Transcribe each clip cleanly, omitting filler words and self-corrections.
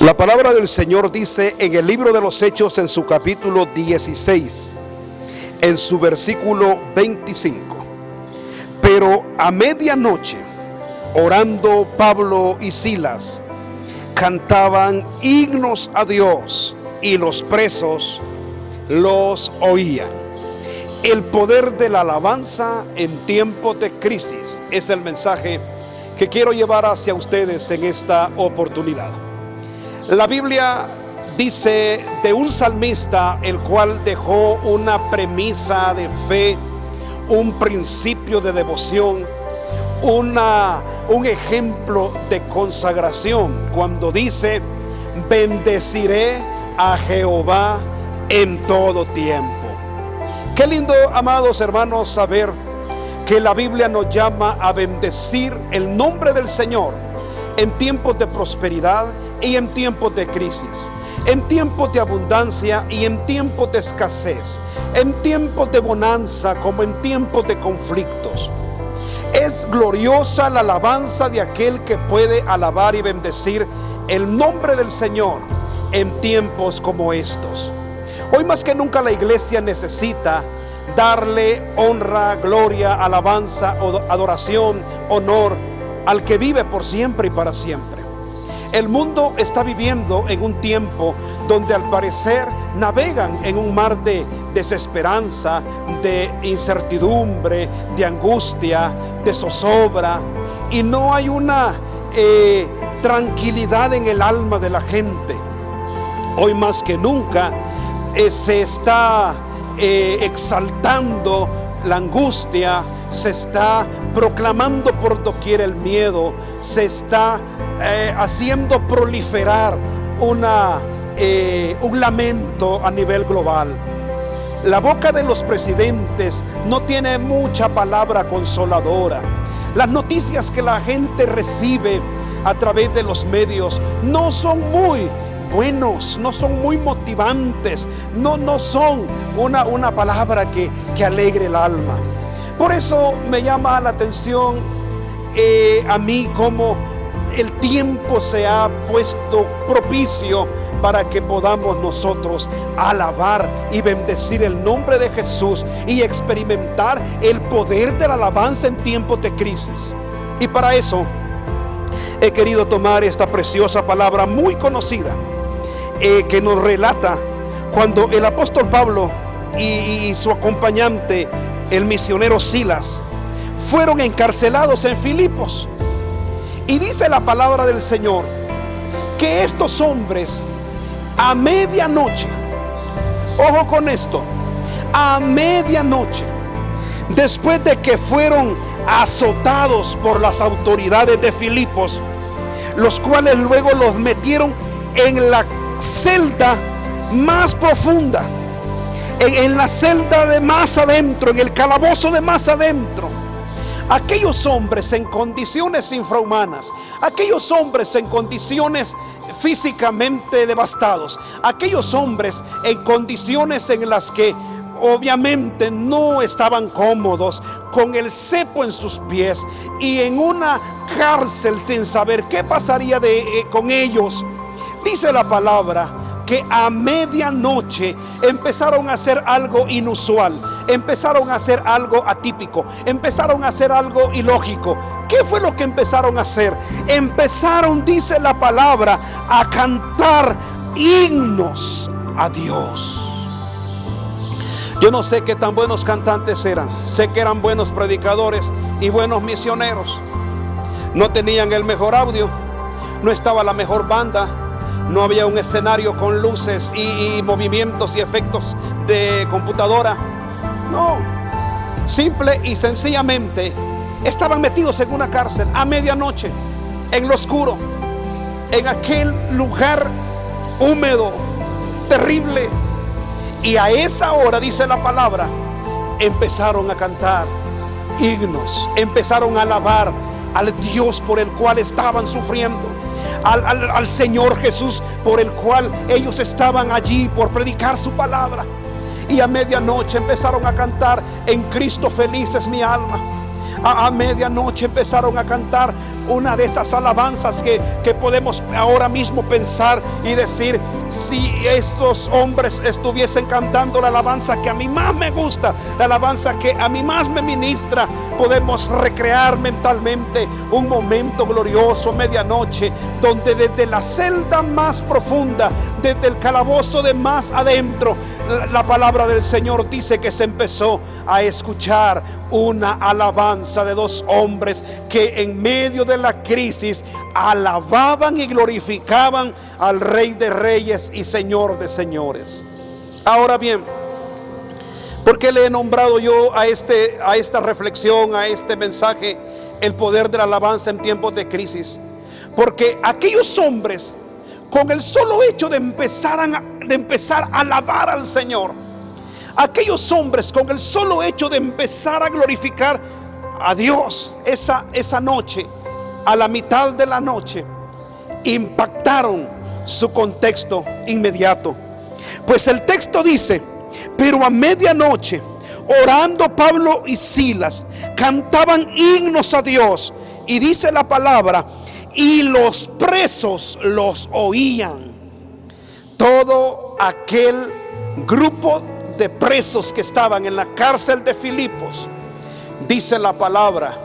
La palabra del Señor dice en el libro de los Hechos, en su capítulo 16, en su versículo 25: pero a medianoche, orando Pablo y Silas, cantaban himnos a Dios, y los presos los oían. El poder de la alabanza en tiempos de crisis es el mensaje que quiero llevar hacia ustedes en esta oportunidad. La Biblia dice de un salmista, el cual dejó una premisa de fe, un principio de devoción, un ejemplo de consagración, cuando dice: bendeciré a Jehová en todo tiempo. Qué lindo, amados hermanos, saber que la Biblia nos llama a bendecir el nombre del Señor en tiempos de prosperidad y en tiempos de crisis, en tiempos de abundancia y en tiempos de escasez, en tiempos de bonanza como en tiempos de conflictos. Es gloriosa la alabanza de aquel que puede alabar y bendecir el nombre del Señor en tiempos como estos. Hoy más que nunca la iglesia necesita darle honra, gloria, alabanza, adoración, honor al que vive por siempre y para siempre. El mundo está viviendo en un tiempo donde al parecer navegan en un mar de desesperanza, de incertidumbre, de angustia, de zozobra, y no hay una tranquilidad en el alma de la gente. Hoy más que nunca se está exaltando la angustia, se está proclamando por doquier el miedo, se está haciendo proliferar un lamento a nivel global. La boca de los presidentes no tiene mucha palabra consoladora. Las noticias que la gente recibe a través de los medios no son muy buenos, no son muy motivantes, no son una palabra que alegre el alma. Por eso me llama la atención a mí cómo el tiempo se ha puesto propicio para que podamos nosotros alabar y bendecir el nombre de Jesús y experimentar el poder de la alabanza en tiempos de crisis. Y para eso he querido tomar esta preciosa palabra muy conocida, que nos relata cuando el apóstol Pablo y su acompañante, el misionero Silas, fueron encarcelados en Filipos. Y dice la palabra del Señor que estos hombres a medianoche, ojo con esto, a medianoche, después de que fueron azotados por las autoridades de Filipos, los cuales luego los metieron en la celda más profunda, en la celda de más adentro, en el calabozo de más adentro. Aquellos hombres en condiciones infrahumanas, aquellos hombres en condiciones físicamente devastados, aquellos hombres en condiciones en las que obviamente no estaban cómodos, con el cepo en sus pies y en una cárcel sin saber qué pasaría con ellos. Dice la palabra que a medianoche empezaron a hacer algo inusual, empezaron a hacer algo atípico, empezaron a hacer algo ilógico. ¿Qué fue lo que empezaron a hacer? Empezaron, dice la palabra, a cantar himnos a Dios. Yo no sé qué tan buenos cantantes eran, sé que eran buenos predicadores y buenos misioneros. No tenían el mejor audio, no estaba la mejor banda, no había un escenario con luces y movimientos y efectos de computadora. No, simple y sencillamente estaban metidos en una cárcel a medianoche, en lo oscuro, en aquel lugar húmedo, terrible. Y a esa hora, dice la palabra, empezaron a cantar himnos, empezaron a alabar al Dios por el cual estaban sufriendo, al Señor Jesús por el cual ellos estaban allí por predicar su palabra. Y a medianoche empezaron a cantar: en Cristo feliz es mi alma. A medianoche empezaron a cantar una de esas alabanzas que podemos ahora mismo pensar y decir: si estos hombres estuviesen cantando la alabanza que a mí más me gusta, la alabanza que a mí más me ministra, podemos recrear mentalmente un momento glorioso, medianoche, donde desde la celda más profunda, desde el calabozo de más adentro, la palabra del Señor dice que se empezó a escuchar una alabanza de dos hombres que en medio de la crisis alababan y glorificaban al Rey de Reyes y Señor de Señores. Ahora bien, ¿por qué le he nombrado yo a esta reflexión, a este mensaje, el poder de la alabanza en tiempos de crisis? Porque aquellos hombres, con el solo hecho de empezar a alabar al Señor, aquellos hombres con el solo hecho de empezar a glorificar a Dios esa noche, a la mitad de la noche, impactaron su contexto inmediato. Pues el texto dice: pero a medianoche, orando Pablo y Silas, cantaban himnos a Dios. Y dice la palabra: y los presos los oían. Todo aquel grupo de presos que estaban en la cárcel de Filipos, dice la palabra,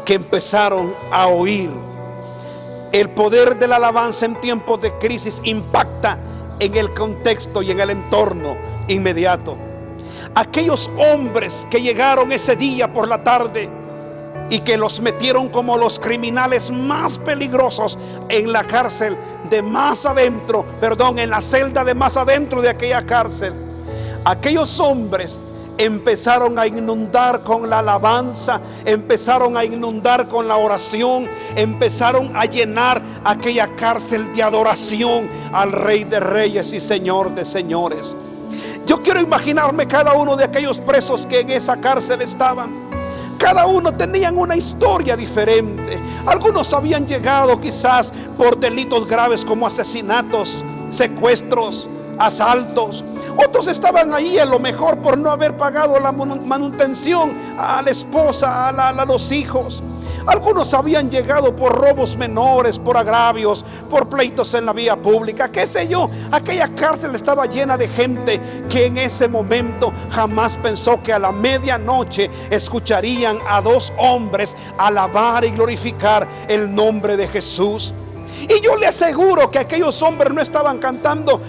que empezaron a oír. El poder de la alabanza en tiempos de crisis impacta en el contexto y en el entorno inmediato. Aquellos hombres que llegaron ese día por la tarde y que los metieron como los criminales más peligrosos en la cárcel de más adentro, en la celda de más adentro de aquella cárcel, aquellos hombres empezaron a inundar con la alabanza, empezaron a inundar con la oración, empezaron a llenar aquella cárcel de adoración al Rey de Reyes y Señor de Señores. Yo quiero imaginarme cada uno de aquellos presos que en esa cárcel estaban. Cada uno tenían una historia diferente. Algunos habían llegado quizás por delitos graves como asesinatos, secuestros, asaltos. Otros estaban ahí a lo mejor por no haber pagado la manutención a la esposa, a los hijos. Algunos habían llegado por robos menores, por agravios, por pleitos en la vía pública, qué sé yo. Aquella cárcel estaba llena de gente que en ese momento jamás pensó que a la medianoche escucharían a dos hombres alabar y glorificar el nombre de Jesús. Y yo le aseguro que aquellos hombres no estaban cantando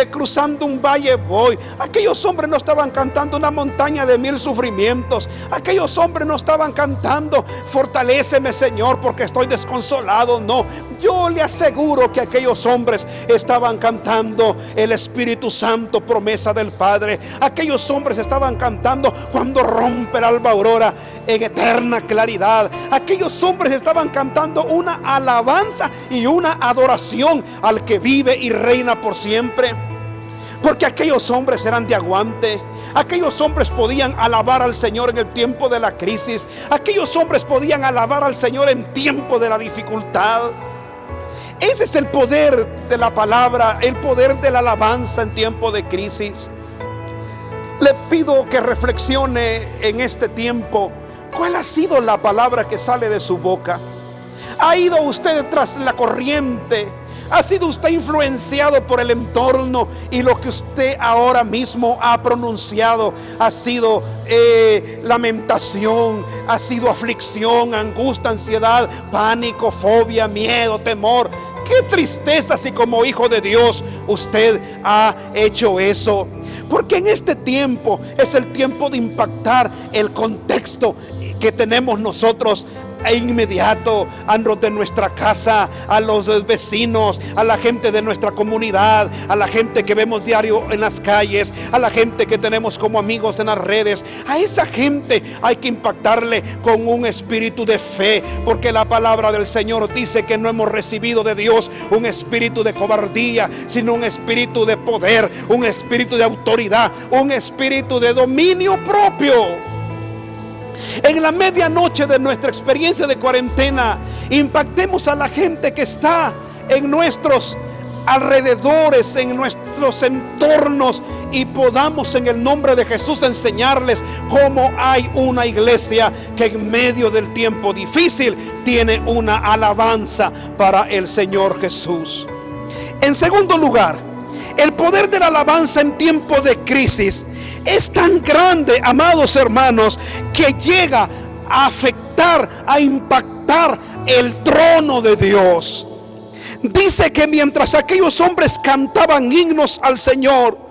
cruzando un valle voy. Aquellos hombres no estaban cantando una montaña de 1000 sufrimientos. Aquellos hombres no estaban cantando fortaléceme Señor porque estoy desconsolado. No, yo le aseguro que aquellos hombres estaban cantando el Espíritu Santo, promesa del Padre. Aquellos hombres estaban cantando cuando rompe la alba aurora en eterna claridad. Aquellos hombres estaban cantando una alabanza y una adoración al que vive y reina por siempre. Porque aquellos hombres eran de aguante. Aquellos hombres podían alabar al Señor en el tiempo de la crisis. Aquellos hombres podían alabar al Señor en tiempo de la dificultad. Ese es el poder de la palabra, el poder de la alabanza en tiempo de crisis. Le pido que reflexione en este tiempo. ¿Cuál ha sido la palabra que sale de su boca? ¿Ha ido usted tras la corriente? ¿Ha sido usted influenciado por el entorno y lo que usted ahora mismo ha pronunciado ha sido lamentación, ha sido aflicción, angustia, ansiedad, pánico, fobia, miedo, temor? Qué tristeza si como hijo de Dios usted ha hecho eso. Porque en este tiempo es el tiempo de impactar el contexto que tenemos nosotros inmediato, a los de nuestra casa, a los vecinos, a la gente de nuestra comunidad, a la gente que vemos diario en las calles, a la gente que tenemos como amigos en las redes. A esa gente hay que impactarle con un espíritu de fe, porque la palabra del Señor dice que no hemos recibido de Dios un espíritu de cobardía, sino un espíritu de poder, un espíritu de autoridad, un espíritu de dominio propio. En la medianoche de nuestra experiencia de cuarentena, impactemos a la gente que está en nuestros alrededores, en nuestros entornos, y podamos en el nombre de Jesús enseñarles cómo hay una iglesia que en medio del tiempo difícil tiene una alabanza para el Señor Jesús. En segundo lugar, el poder de la alabanza en tiempo de crisis es tan grande, amados hermanos, que llega a afectar, a impactar el trono de Dios. Dice que mientras aquellos hombres cantaban himnos al Señor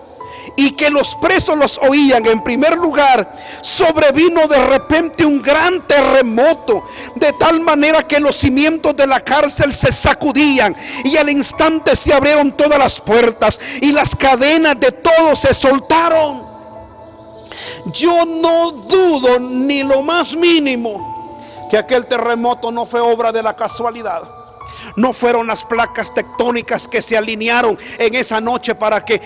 y que los presos los oían, en primer lugar sobrevino de repente un gran terremoto, de tal manera que los cimientos de la cárcel se sacudían y al instante se abrieron todas las puertas y las cadenas de todos se soltaron. Yo no dudo ni lo más mínimo que aquel terremoto no fue obra de la casualidad. No fueron las placas tectónicas que se alinearon en esa noche para que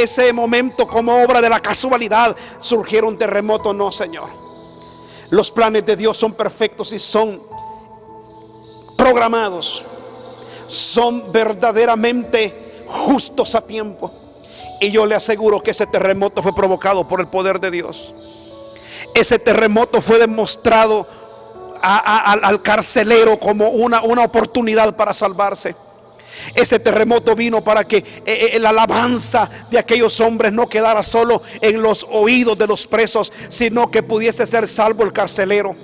ese momento, como obra de la casualidad, surgiera un terremoto. No, Señor. Los planes de Dios son perfectos y son programados. Son verdaderamente justos a tiempo. Y yo le aseguro que ese terremoto fue provocado por el poder de Dios. Ese terremoto fue demostrado al carcelero como una oportunidad para salvarse. Ese terremoto vino para que la alabanza de aquellos hombres no quedara solo en los oídos de los presos, sino que pudiese ser salvo el carcelero.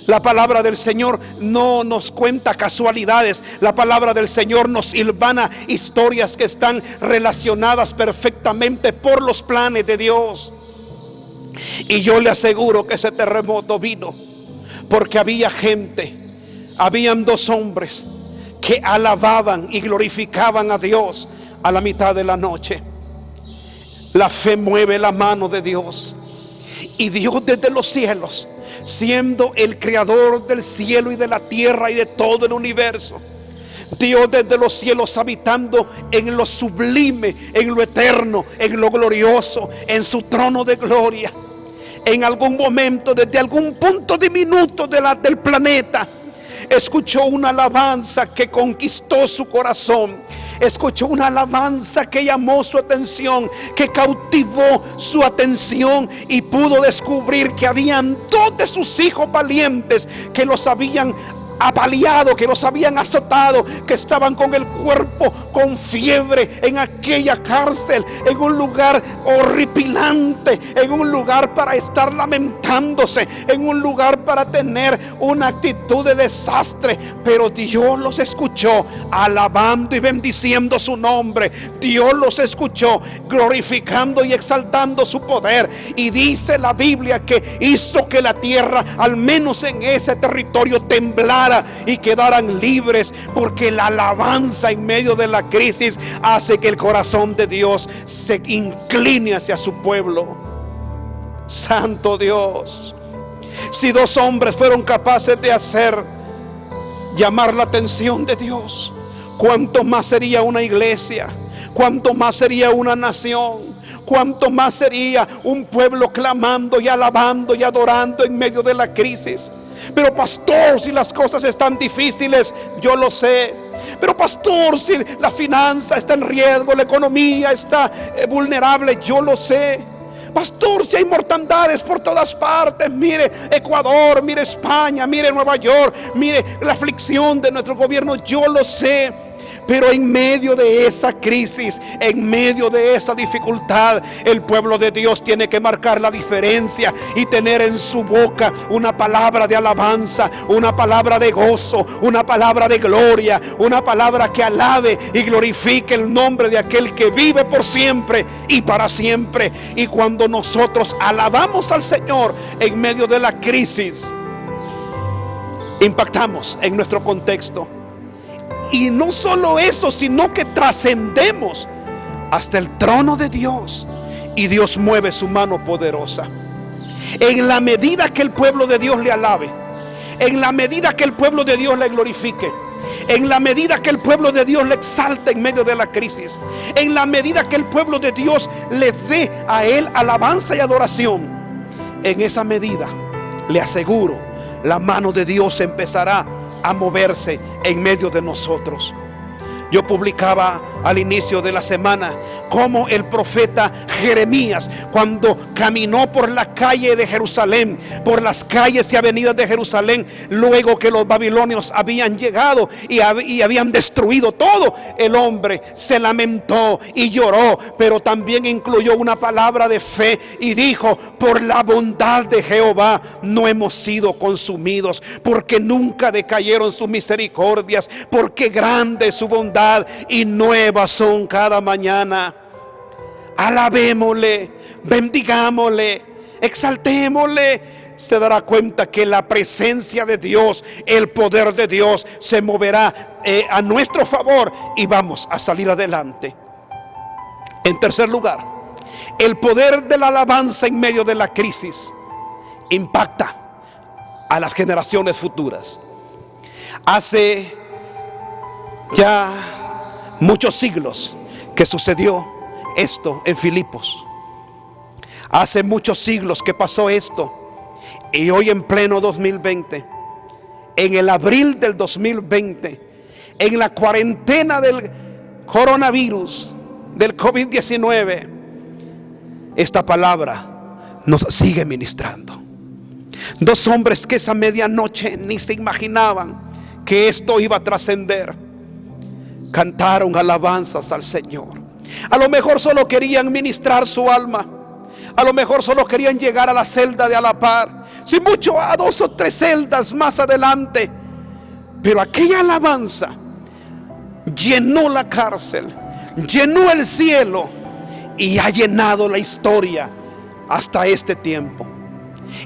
La palabra del Señor no nos cuenta casualidades. La palabra del Señor nos hilvana historias que están relacionadas perfectamente por los planes de Dios. Y yo le aseguro que ese terremoto vino porque había gente, habían dos hombres que alababan y glorificaban a Dios a la mitad de la noche. La fe mueve la mano de Dios, y Dios desde los cielos, siendo el creador del cielo y de la tierra y de todo el universo, Dios desde los cielos habitando en lo sublime, en lo eterno, en lo glorioso, en su trono de gloria, en algún momento, desde algún punto diminuto del planeta, escuchó una alabanza que conquistó su corazón. Escuchó una alabanza que llamó su atención, que cautivó su atención, y pudo descubrir que habían dos de sus hijos valientes que los habían apaleado, que los habían azotado, que estaban con el cuerpo con fiebre en aquella cárcel, en un lugar horripilante, en un lugar para estar lamentándose, en un lugar para tener una actitud de desastre. Pero Dios los escuchó alabando y bendiciendo su nombre. Dios los escuchó glorificando y exaltando su poder. Y dice la Biblia que hizo que la tierra, al menos en ese territorio, temblara y quedaran libres, porque la alabanza en medio de la crisis hace que el corazón de Dios se incline hacia su pueblo. Santo Dios, si dos hombres fueron capaces de hacer llamar la atención de Dios, ¿cuánto más sería una iglesia? ¿Cuánto más sería una nación? ¿Cuánto más sería un pueblo clamando y alabando y adorando en medio de la crisis? Pero pastor, si las cosas están difíciles, yo lo sé. Pero pastor, si la finanza está en riesgo, la economía está vulnerable, yo lo sé. Pastor, si hay mortandades por todas partes, mire Ecuador, mire España, mire Nueva York, mire la aflicción de nuestro gobierno, yo lo sé. Pero en medio de esa crisis, en medio de esa dificultad, el pueblo de Dios tiene que marcar la diferencia y tener en su boca una palabra de alabanza, una palabra de gozo, una palabra de gloria, una palabra que alabe y glorifique el nombre de aquel que vive por siempre y para siempre. Y cuando nosotros alabamos al Señor en medio de la crisis, impactamos en nuestro contexto. Y no solo eso, sino que trascendemos hasta el trono de Dios, y Dios mueve su mano poderosa. En la medida que el pueblo de Dios le alabe, en la medida que el pueblo de Dios le glorifique, en la medida que el pueblo de Dios le exalte en medio de la crisis, en la medida que el pueblo de Dios le dé a Él alabanza y adoración, en esa medida, le aseguro, la mano de Dios empezará a moverse en medio de nosotros. Yo publicaba al inicio de la semana cómo el profeta Jeremías, cuando caminó por la calle de Jerusalén, por las calles y avenidas de Jerusalén, luego que los babilonios habían llegado y habían destruido todo, el hombre se lamentó y lloró, pero también incluyó una palabra de fe y dijo: por la bondad de Jehová no hemos sido consumidos, porque nunca decayeron sus misericordias, porque grande es su bondad y nuevas son cada mañana. Alabémosle, bendigámosle, exaltémosle. Se dará cuenta que la presencia de Dios, el poder de Dios se moverá a nuestro favor y vamos a salir adelante. En tercer lugar, el poder de la alabanza en medio de la crisis impacta a las generaciones futuras. Hace ya muchos siglos que sucedió esto en Filipos. Hace muchos siglos que pasó esto. Y hoy en pleno 2020, en el abril del 2020, en la cuarentena del coronavirus, del COVID-19, esta palabra nos sigue ministrando. Dos hombres que esa medianoche ni se imaginaban que esto iba a trascender, cantaron alabanzas al Señor. A lo mejor solo querían ministrar su alma. A lo mejor solo querían llegar a la celda de Alapar, sin mucho a 2 o 3 celdas más adelante. Pero aquella alabanza llenó la cárcel, llenó el cielo y ha llenado la historia hasta este tiempo.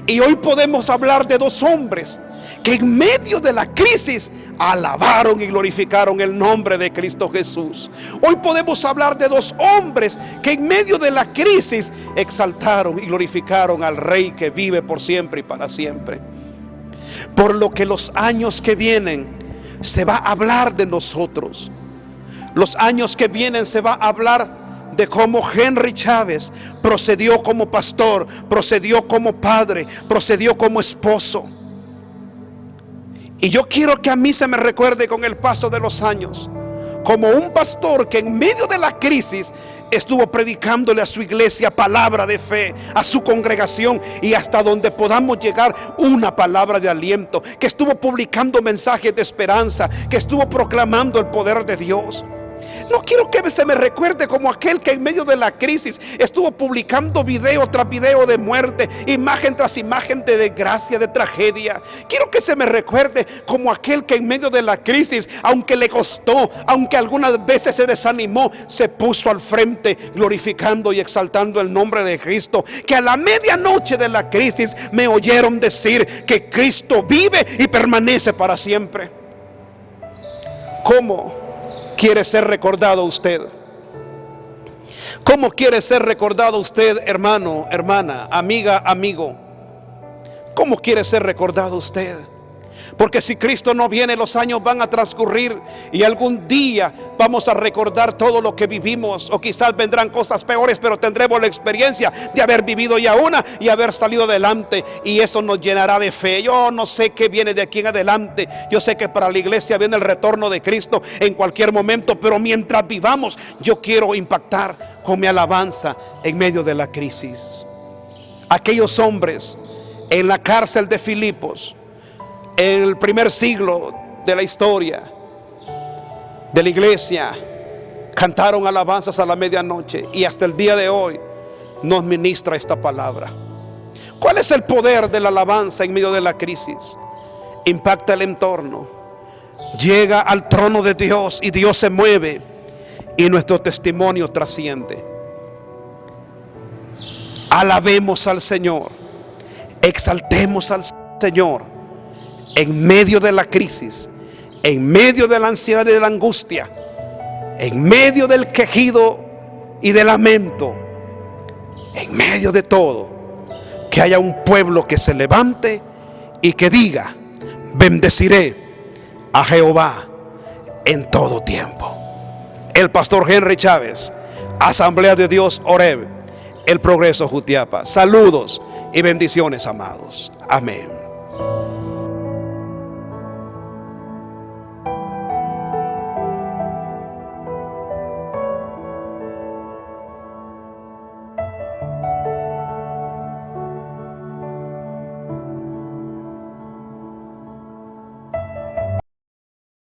Y hoy podemos hablar de dos hombres que en medio de la crisis alabaron y glorificaron el nombre de Cristo Jesús. Hoy podemos hablar de dos hombres que en medio de la crisis exaltaron y glorificaron al Rey que vive por siempre y para siempre. Por lo que los años que vienen se va a hablar de nosotros. Los años que vienen se va a hablar de cómo Henry Chávez procedió como pastor, procedió como padre, procedió como esposo. Y yo quiero que a mí se me recuerde con el paso de los años como un pastor que en medio de la crisis estuvo predicándole a su iglesia palabra de fe, a su congregación, y hasta donde podamos llegar una palabra de aliento, que estuvo publicando mensajes de esperanza, que estuvo proclamando el poder de Dios. No quiero que se me recuerde como aquel que en medio de la crisis estuvo publicando video tras video de muerte, imagen tras imagen de desgracia, de tragedia. Quiero que se me recuerde como aquel que en medio de la crisis, aunque le costó, aunque algunas veces se desanimó, se puso al frente glorificando y exaltando el nombre de Cristo. Que a la medianoche de la crisis me oyeron decir que Cristo vive y permanece para siempre. ¿Cómo quiere ser recordado usted? ¿Cómo quiere ser recordado usted, hermano, hermana, amiga, amigo? ¿Cómo quiere ser recordado usted? Porque si Cristo no viene, los años van a transcurrir y algún día vamos a recordar todo lo que vivimos, o quizás vendrán cosas peores, pero tendremos la experiencia de haber vivido ya una y haber salido adelante, y eso nos llenará de fe. Yo no sé qué viene de aquí en adelante. Yo sé que para la iglesia viene el retorno de Cristo en cualquier momento, pero mientras vivamos, yo quiero impactar con mi alabanza en medio de la crisis. Aquellos hombres en la cárcel de Filipos, en el primer siglo de la historia de la iglesia, cantaron alabanzas a la medianoche, y hasta el día de hoy nos ministra esta palabra. ¿Cuál es el poder de la alabanza en medio de la crisis? Impacta el entorno, llega al trono de Dios y Dios se mueve y nuestro testimonio trasciende. Alabemos al Señor, exaltemos al Señor en medio de la crisis, en medio de la ansiedad y de la angustia, en medio del quejido y del lamento, en medio de todo, que haya un pueblo que se levante y que diga: bendeciré a Jehová en todo tiempo. El pastor Henry Chávez, Asamblea de Dios Oreb, El Progreso, Jutiapa. Saludos y bendiciones, amados. Amén.